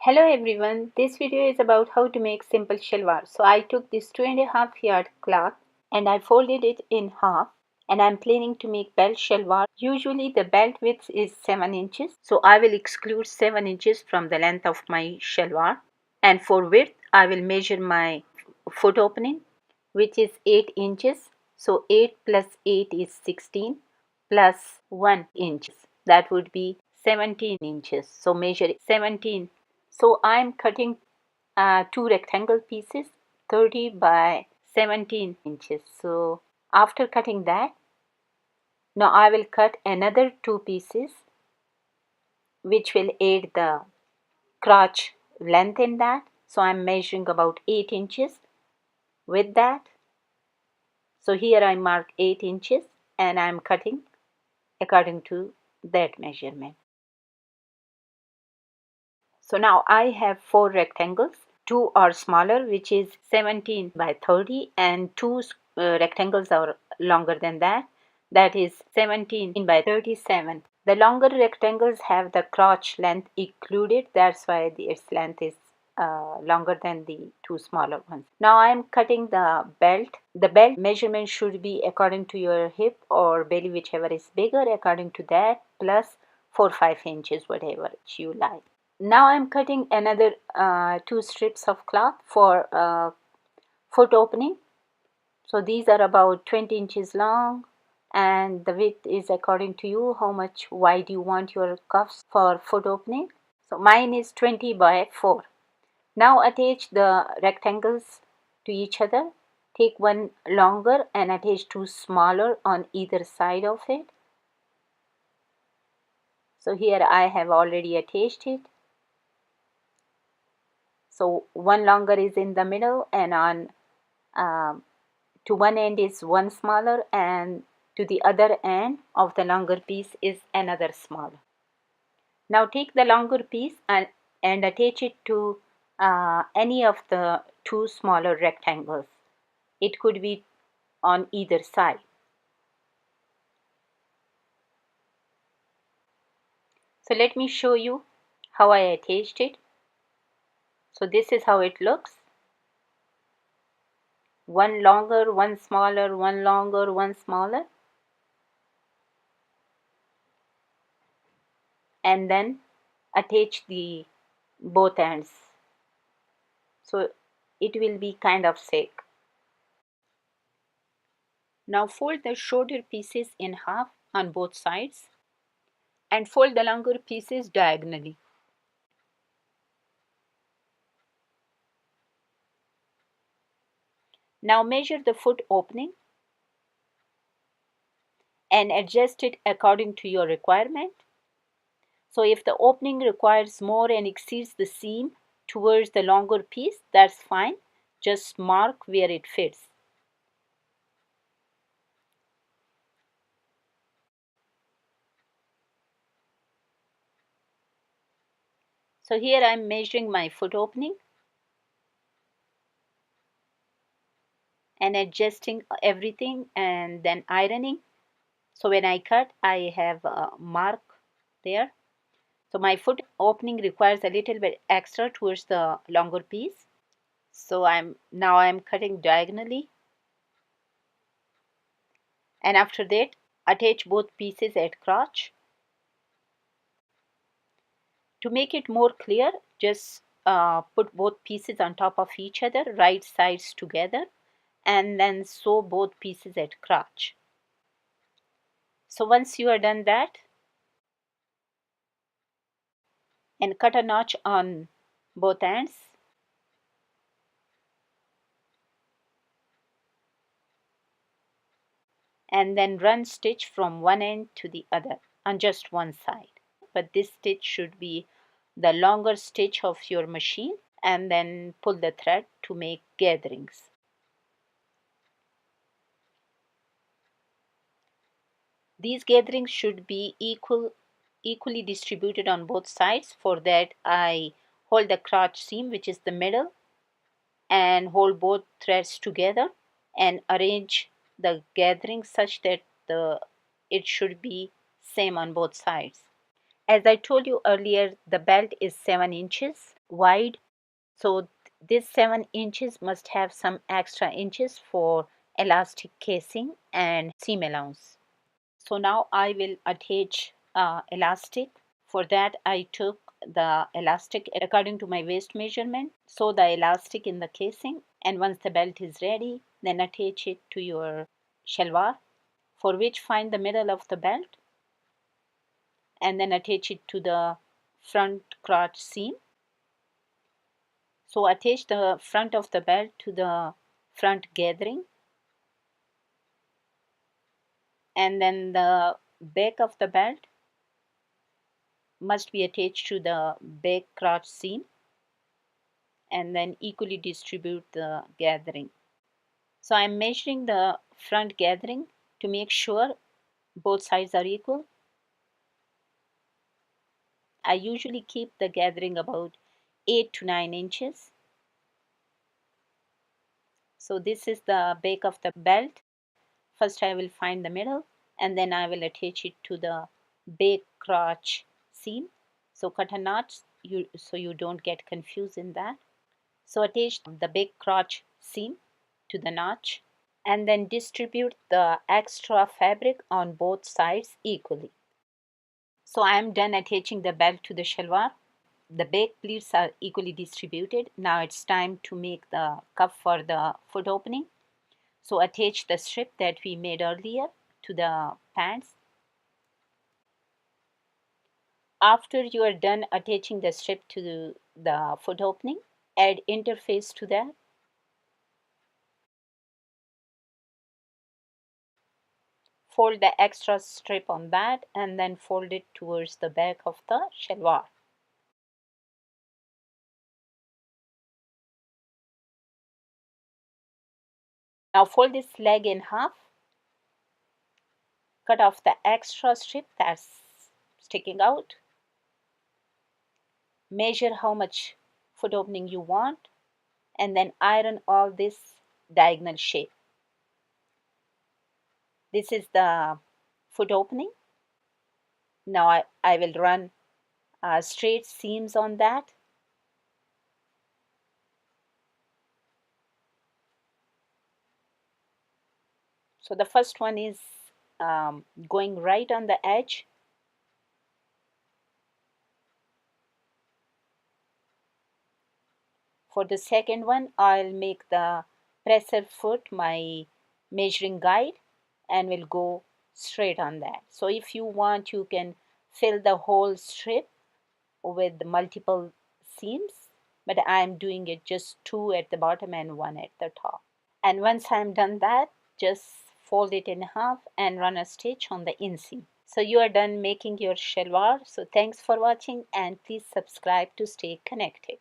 Hello everyone, this video is about how to make simple shalwar. So I took this 2.5 yard cloth and I folded it in half, and I'm planning to make belt shalwar. Usually the belt width is 7 inches, so I will exclude 7 inches from the length of my shalwar. And for width I will measure my foot opening, which is 8 inches. So 8 plus 8 is 16 plus 1 inch, that would be 17 inches. So measure 17. So I'm cutting two rectangle pieces 30 by 17 inches. So after cutting that, now I will cut another two pieces which will aid the crotch length in that. So I'm measuring about 8 inches with that. So here I mark 8 inches and I'm cutting according to that measurement. So now I have four rectangles. Two are smaller, which is 17 by 30, and two rectangles are longer than that, that is 17 by 37. The longer rectangles have the crotch length included, that's why its length is longer than the two smaller ones. Now I am cutting the belt. The belt measurement should be according to your hip or belly, whichever is bigger, according to that, plus 4-5 inches, whatever you like. Now I'm cutting another two strips of cloth for foot opening. So these are about 20 inches long, and the width is according to you, how much wide you want your cuffs for foot opening. So mine is 20 by 4. Now attach the rectangles to each other. Take one longer and attach two smaller on either side of it. So here I have already attached it. So one longer is in the middle, and on to one end is one smaller, and to the other end of the longer piece is another smaller. Now take the longer piece and attach it to any of the two smaller rectangles. It could be on either side. So let me show you how I attached it. So this is how it looks. One longer, one smaller, one longer, one smaller. And then attach the both ends. So it will be kind of thick. Now fold the shorter pieces in half on both sides and fold the longer pieces diagonally. Now measure the foot opening and adjust it according to your requirement. So if the opening requires more and exceeds the seam towards the longer piece, that's fine. Just mark where it fits. So here I'm measuring my foot opening and adjusting everything and then ironing. So when I cut, I have a mark there. So my foot opening requires a little bit extra towards the longer piece. So I'm cutting diagonally, and after that attach both pieces at crotch. To make it more clear, just put both pieces on top of each other, right sides together, and then sew both pieces at crotch. So once you are done that, and cut a notch on both ends. And then run stitch from one end to the other on just one side. But this stitch should be the longer stitch of your machine, and then pull the thread to make gatherings. These gatherings should be equally distributed on both sides. For that, I hold the crotch seam, which is the middle, and hold both threads together and arrange the gathering such that it should be same on both sides. As I told you earlier, the belt is 7 inches wide. So this 7 inches must have some extra inches for elastic casing and seam allowance. So now I will attach elastic. For that I took the elastic according to my waist measurement. Sew the elastic in the casing, and once the belt is ready, then attach it to your shalwar, for which find the middle of the belt and then attach it to the front crotch seam. So attach the front of the belt to the front gathering, and then the back of the belt must be attached to the back crotch seam, and then equally distribute the gathering. So I'm measuring the front gathering to make sure both sides are equal. I usually keep the gathering about 8 to 9 inches. So this is the back of the belt. First I will find the middle, and then I will attach it to the back crotch seam. So cut a notch so you don't get confused in that. So attach the back crotch seam to the notch, and then distribute the extra fabric on both sides equally. So I am done attaching the belt to the shalwar. The back pleats are equally distributed. Now it's time to make the cuff for the foot opening. So attach the strip that we made earlier to the pants. After you are done attaching the strip to the foot opening, add interface to that. Fold the extra strip on that and then fold it towards the back of the shalwar. Now fold this leg in half. Cut off the extra strip that's sticking out. Measure how much foot opening you want, and then iron all this diagonal shape. This is the foot opening. Now I will run straight seams on that. So the first one is going right on the edge. For the second one, I'll make the presser foot my measuring guide and will go straight on that. So if you want, you can fill the whole strip with multiple seams, but I'm doing it just 2 at the bottom and 1 at the top. And once I'm done that, just fold it in half and run a stitch on the inseam. So you are done making your shalwar. So thanks for watching, and please subscribe to stay connected.